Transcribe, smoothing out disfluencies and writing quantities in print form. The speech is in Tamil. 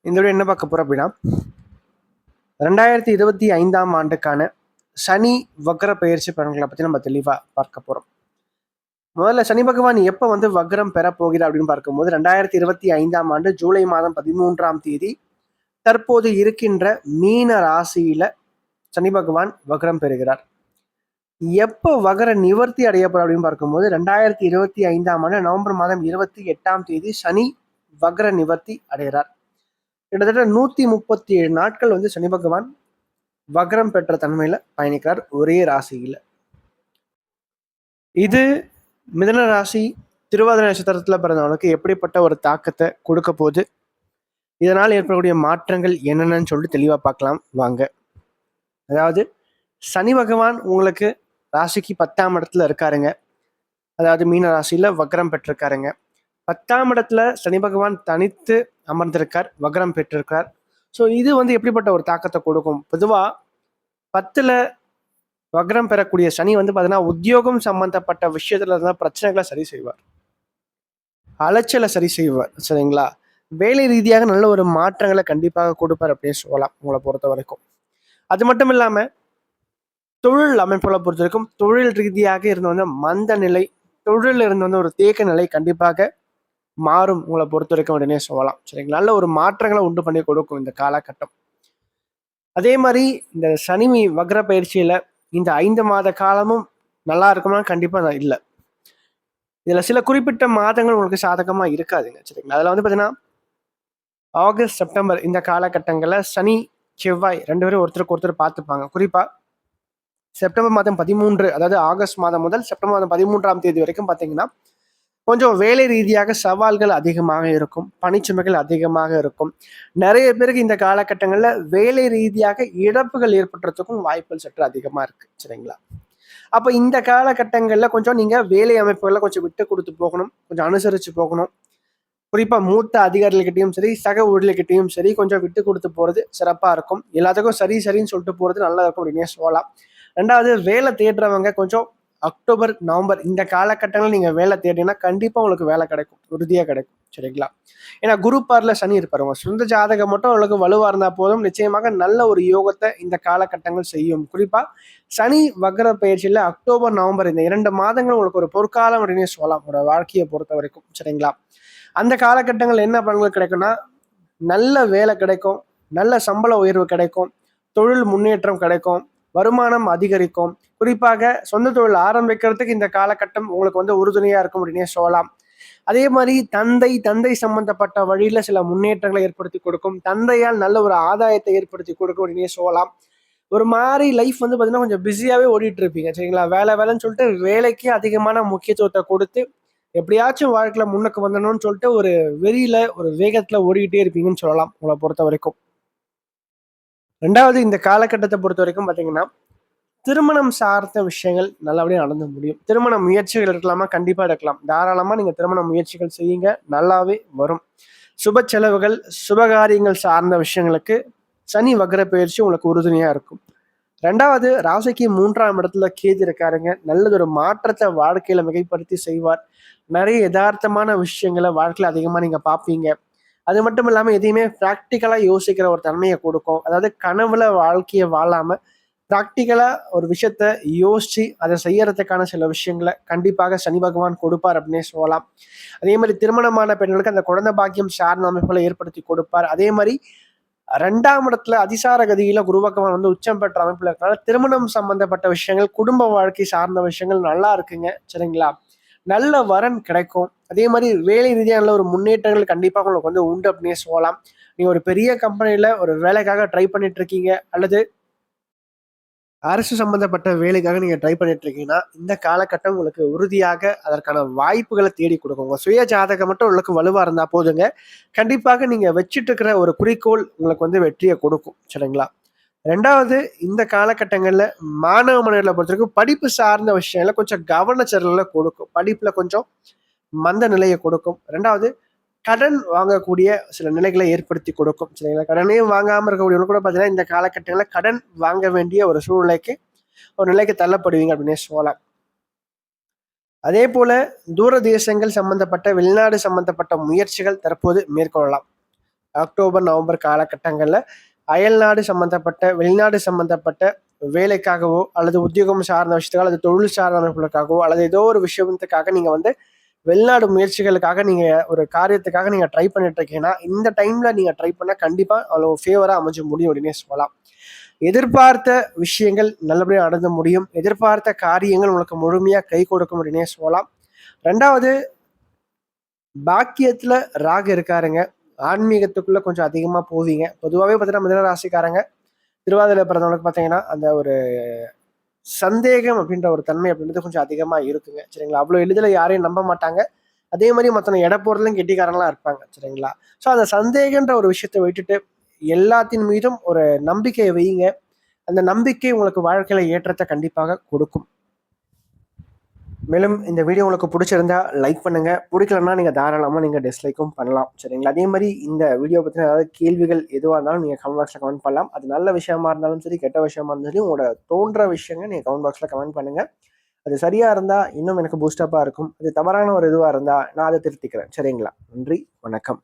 இந்த விட என்ன பார்க்க போகிறோம் அப்படின்னா 2025ஆம் ஆண்டுக்கான சனி வக்ர பயிற்சி பலன்களை பற்றி நம்ம தெளிவாக பார்க்க போகிறோம். முதல்ல சனி பகவான் எப்போ வக்ரம் பெற போகிறார் அப்படின்னு பார்க்கும்போது 2025ஆம் ஆண்டு ஜூலை மாதம் 13ஆம் தேதி தற்போது இருக்கின்ற மீன ராசியில சனி பகவான் வக்ரம் பெறுகிறார். எப்போ வக்ர நிவர்த்தி அடையப்படும் அப்படின்னு பார்க்கும்போது 2025ஆம் ஆண்டு நவம்பர் மாதம் 28ஆம் தேதி சனி வக்ர நிவர்த்தி அடைகிறார். கிட்டத்தட்ட 137 நாட்கள் சனி பகவான் வக்ரம் பெற்ற தன்மையில பயணிக்கிறார் ஒரே ராசியில. இது மிதன ராசி திருவாதிரை நட்சத்திரத்துல பிறந்தவனுக்கு எப்படிப்பட்ட ஒரு தாக்கத்தை கொடுக்க போகுது, இதனால் ஏற்படக்கூடிய மாற்றங்கள் என்னென்னு சொல்லிட்டு தெளிவா பார்க்கலாம் வாங்க. அதாவது சனி பகவான் உங்களுக்கு ராசிக்கு 10ஆம் இடத்துல இருக்காருங்க. அதாவது மீன ராசியில வக்ரம் பெற்றிருக்காருங்க. 10ஆம் இடத்துல சனி பகவான் தனித்து அமர்ந்திருக்கார், வக்ரம் பெற்றிருக்கார். ஸோ இது எப்படிப்பட்ட ஒரு தாக்கத்தை கொடுக்கும்? பொதுவாக 10ல் வக்ரம் பெறக்கூடிய சனி பார்த்தீங்கன்னா உத்தியோகம் சம்பந்தப்பட்ட விஷயத்துல இருந்தால் பிரச்சனைகளை சரி செய்வார், அலைச்சலை சரி செய்வார், சரிங்களா? வேலை ரீதியாக நல்ல ஒரு மாற்றங்களை கண்டிப்பாக கொடுப்பார் அப்படின்னு சொல்லலாம் உங்களை பொறுத்த வரைக்கும். அது மட்டும் இல்லாமல் தொழில் அமைப்புகளை பொறுத்த வரைக்கும் தொழில் ரீதியாக இருந்து மந்த நிலை, தொழில் இருந்து ஒரு தேக்க நிலை கண்டிப்பாக மாறும் உங்களை பொறுத்த வரைக்கும் உடனே சொல்லலாம், சரிங்களா? நல்ல ஒரு மாற்றங்களை உண்டு பண்ணி கொடுக்கும் இந்த காலகட்டம். அதே மாதிரி இந்த சனி வக்ர பயிற்சியில இந்த 5 மாத காலமும் நல்லா இருக்குமா? கண்டிப்பா இல்லை. இதுல சில குறிப்பிட்ட மாதங்கள் உங்களுக்கு சாதகமா இருக்காதுங்க, சரிங்களா? அதுல பாத்தீங்கன்னா ஆகஸ்ட் செப்டம்பர் இந்த காலகட்டங்கள்ல சனி செவ்வாய் 2 பேரும் ஒருத்தருக்கு ஒருத்தர் பார்த்துப்பாங்க. குறிப்பா செப்டம்பர் மாதம் 13, அதாவது ஆகஸ்ட் மாதம் முதல் செப்டம்பர் மாதம் 13ஆம் தேதி வரைக்கும் பார்த்தீங்கன்னா கொஞ்சம் வேலை ரீதியாக சவால்கள் அதிகமாக இருக்கும், பணிச்சுமைகள் அதிகமாக இருக்கும். நிறைய பேருக்கு இந்த காலகட்டங்களில் வேலை ரீதியாக இழப்புகள் ஏற்படுறதுக்கும் வாய்ப்புகள் சற்று அதிகமாக இருக்கு, சரிங்களா? அப்போ இந்த காலகட்டங்களில் கொஞ்சம் நீங்கள் வேலை அமைப்புகளை கொஞ்சம் விட்டு கொடுத்து போகணும், கொஞ்சம் அனுசரித்து போகணும். குறிப்பாக மூத்த அதிகாரிகள்கிட்டையும் சரி, சக ஊழியர்கிட்டையும் சரி கொஞ்சம் விட்டு கொடுத்து போகிறது சிறப்பாக இருக்கும். எல்லாத்துக்கும் சரி சரின்னு சொல்லிட்டு போகிறது நல்லா இருக்கும் அப்படின்னு சொல்லலாம். 2வது, வேலை தேடுறவங்க கொஞ்சம் அக்டோபர் நவம்பர் இந்த காலகட்டங்களில் நீங்கள் வேலை தேடினா கண்டிப்பாக உங்களுக்கு வேலை கிடைக்கும், உறுதியாக கிடைக்கும், சரிங்களா? ஏன்னா குரு பார்ல சனி இருப்பாருங்க. சொந்த ஜாதகம் மட்டும் உங்களுக்கு வலுவாக இருந்தால் போதும், நிச்சயமாக நல்ல ஒரு யோகத்தை இந்த காலகட்டங்கள் செய்யும். குறிப்பாக சனி வக்ர பயிற்சியில் அக்டோபர் நவம்பர் இந்த 2 மாதங்கள் உங்களுக்கு ஒரு பொற்காலம் அப்படின்னு சொல்லலாம் ஒரு வாழ்க்கையை பொறுத்த வரைக்கும், சரிங்களா? அந்த காலகட்டங்கள் என்ன பலன்கள் கிடைக்கும்னா நல்ல வேலை கிடைக்கும், நல்ல சம்பள உயர்வு கிடைக்கும், தொழில் முன்னேற்றம் கிடைக்கும், வருமானம் அதிகரிக்கும். குறிப்பாக சொந்த தொழில் ஆரம்பிக்கிறதுக்கு இந்த காலகட்டம் உங்களுக்கு உறுதுணையா இருக்கும் அப்படின்னே சொல்லலாம். அதே மாதிரி தந்தை சம்பந்தப்பட்ட வழியில சில முன்னேற்றங்களை ஏற்படுத்தி கொடுக்கும், தந்தையால் நல்ல ஒரு ஆதாயத்தை ஏற்படுத்தி கொடுக்கும் அப்படின்னே சொல்லலாம். ஒரு மாதிரி லைஃப் பார்த்தீங்கன்னா கொஞ்சம் பிஸியாவே ஓடிட்டு இருப்பீங்க, சரிங்களா? வேலைன்னு சொல்லிட்டு வேலைக்கு அதிகமான முக்கியத்துவத்தை கொடுத்து எப்படியாச்சும் வாழ்க்கையில முன்னுக்கு வந்தணும்னு சொல்லிட்டு ஒரு வெறியில ஒரு வேகத்துல ஓடிக்கிட்டே இருப்பீங்கன்னு சொல்லலாம் உங்களை பொறுத்த வரைக்கும். 2வது, இந்த காலகட்டத்தை பொறுத்த வரைக்கும் பார்த்தீங்கன்னா திருமணம் சார்ந்த விஷயங்கள் நல்லபடியாக நடந்து முடியும். திருமண முயற்சிகள் இருக்கலாமா? கண்டிப்பாக எடுக்கலாம். தாராளமாக நீங்கள் திருமண முயற்சிகள் செய்யுங்க, நல்லாவே வரும். சுப செலவுகள், சுபகாரியங்கள் சார்ந்த விஷயங்களுக்கு சனி வக்ர பயிற்சி உங்களுக்கு உறுதுணையாக இருக்கும். 2வது, ராசிக்கு 3ஆம் இடத்துல கேது இருக்காருங்க. நல்லதொரு மாற்றத்தை வாழ்க்கையில மிகைப்படுத்தி செய்வார். நிறைய யதார்த்தமான விஷயங்களை வாழ்க்கையில அதிகமாக நீங்கள் பார்ப்பீங்க. அது மட்டும் இல்லாமல் எதையுமே ப்ராக்டிக்கலாக யோசிக்கிற ஒரு தன்மையை கொடுக்கும். அதாவது கனவுல வாழ்க்கையை வாழாமல் ப்ராக்டிக்கலா ஒரு விஷயத்த யோசிச்சு அதை செய்யறதுக்கான சில விஷயங்களை கண்டிப்பாக சனி பகவான் கொடுப்பார் அப்படின்னே சொல்லலாம். அதே மாதிரி திருமணமான பெண்களுக்கு அந்த குழந்தை பாக்கியம் சார்ந்த அமைப்புகளை ஏற்படுத்தி கொடுப்பார். அதே மாதிரி 2ஆம் இடத்துல அதிசார கதியில குரு பகவான் உச்சம் பெற்ற அமைப்புல இருக்கனால திருமணம் சம்பந்தப்பட்ட விஷயங்கள், குடும்ப வாழ்க்கை சார்ந்த விஷயங்கள் நல்லா இருக்குங்க, சரிங்களா? நல்ல வரன் கிடைக்கும். அதே மாதிரி வேலை ரீதியாக நல்ல ஒரு முன்னேற்றங்கள் கண்டிப்பாக உங்களுக்கு உண்டு அப்படின்னே சொல்லலாம். நீங்க ஒரு பெரிய கம்பெனில ஒரு வேலைக்காக ட்ரை பண்ணிட்டு இருக்கீங்க, அல்லது அரசு சம்பந்தப்பட்ட வேலைக்காக நீங்க ட்ரை பண்ணிட்டு இருக்கீங்கன்னா இந்த காலகட்டம் உங்களுக்கு உறுதியாக அதற்கான வாய்ப்புகளை தேடி கொடுக்கும். உங்க சுய ஜாதகம் மட்டும் உங்களுக்கு வலுவா இருந்தா போதுங்க, கண்டிப்பாக நீங்க வச்சுட்டு இருக்கிற ஒரு குறிக்கோள் உங்களுக்கு வெற்றியை கொடுக்கும், சரிங்களா? 2வது, இந்த காலகட்டங்கள்ல மாணவ மாணவர்களை பொறுத்த வரைக்கும் படிப்பு சார்ந்த விஷயங்கள கொஞ்சம் கவனச்சிதறலை கொடுக்கும், படிப்புல கொஞ்சம் மந்த நிலையை கொடுக்கும். 2வது, கடன் வாங்கக்கூடிய சில நிலைகளை ஏற்படுத்தி கொடுக்கும், சரிங்களா? கடனே வாங்காம இருக்கக்கூடியவங்க கூட பார்த்தீங்கன்னா இந்த காலகட்டங்களில் கடன் வாங்க வேண்டிய ஒரு சூழ்நிலைக்கு ஒரு நிலைக்கு தள்ளப்படுவீங்க அப்படின்னே சொல்லலாம். அதே போல தூர தேசங்கள் சம்பந்தப்பட்ட வெளிநாடு சம்பந்தப்பட்ட முயற்சிகள் தற்போது மேற்கொள்ளலாம். அக்டோபர் நவம்பர் காலகட்டங்களில் அயல்நாடு சம்பந்தப்பட்ட வெளிநாடு சம்பந்தப்பட்ட வேலைக்காகவோ அல்லது உத்தியோகம் சார்ந்த விஷயத்துக்காக அல்லது தொழில் சார்ந்த அமைப்புகளுக்காகவோ அல்லது ஏதோ ஒரு விஷயத்துக்காக நீங்கள் வந்து வெளிநாடு முயற்சிகளுக்காக நீங்கள் ஒரு காரியத்துக்காக நீங்கள் ட்ரை பண்ணிட்டு இருக்கீங்கன்னா இந்த டைமில் நீங்கள் ட்ரை பண்ணால் கண்டிப்பாக அவ்வளோ ஃபேவராக அமைஞ்சு முடியும் அப்படின்னே சொல்லலாம். எதிர்பார்த்த விஷயங்கள் நல்லபடியாக நடந்து முடியும். எதிர்பார்த்த காரியங்கள் உங்களுக்கு முழுமையாக கை கொடுக்கும் அப்படின்னே சொல்லலாம். ரெண்டாவது, பாக்கியத்தில் ராகு இருக்காருங்க. ஆன்மீகத்துக்குள்ளே கொஞ்சம் அதிகமாக போவீங்க. பொதுவாகவே பார்த்தீங்கன்னா மிதுன ராசிக்காரங்க திருவாதிரை பிறந்தவங்களுக்கு பார்த்தீங்கன்னா அந்த ஒரு சந்தேகம் அப்படின்ற ஒரு தன்மை அப்படின்றது கொஞ்சம் அதிகமாக இருக்குங்க. சரிங்களா? அவ்வளோ எளிதில் யாரையும் நம்ப மாட்டாங்க. அதே மாதிரி மற்றவங்க எடை போடுறதுலையும் கெட்டிக்காரங்களாம் இருப்பாங்க. சரிங்களா? ஸோ அந்த சந்தேகன்ற ஒரு விஷயத்தை விட்டுட்டு எல்லாத்தின் மீதும் ஒரு நம்பிக்கையை வையுங்க. அந்த நம்பிக்கை உங்களுக்கு வாழ்க்கையில ஏற்றத்தை கண்டிப்பாக கொடுக்கும். மேலும் இந்த வீடியோ உங்களுக்கு பிடிச்சிருந்தா லைக் பண்ணுங்க. பிடிக்கலன்னா நீங்க தாராளமா நீங்க டிஸ்லைக்கும் பண்ணலாம். சரிங்களா? அதே மாதிரி இந்த வீடியோ பத்தின ஏதாவது கேள்விகள் எதுவாக இருந்தாலும் நீங்க கமெண்ட் பாக்ஸ்ல கமெண்ட் பண்ணலாம். அது நல்ல விஷயமா இருந்தாலும் சரி, கெட்ட விஷயமா இருந்தாலும் சரி, உங்களோட தோன்ற விஷயங்கள் நீங்க கமெண்ட் பாக்ஸ்ல கமெண்ட் பண்ணுங்க. அது சரியா இருந்தா இன்னும் எனக்கு பூஸ்டப்பா இருக்கும். அது தவறான ஒரு இதுவா இருந்தா நான் அதை திருத்திக்கிறேன். சரிங்களா? நன்றி, வணக்கம்.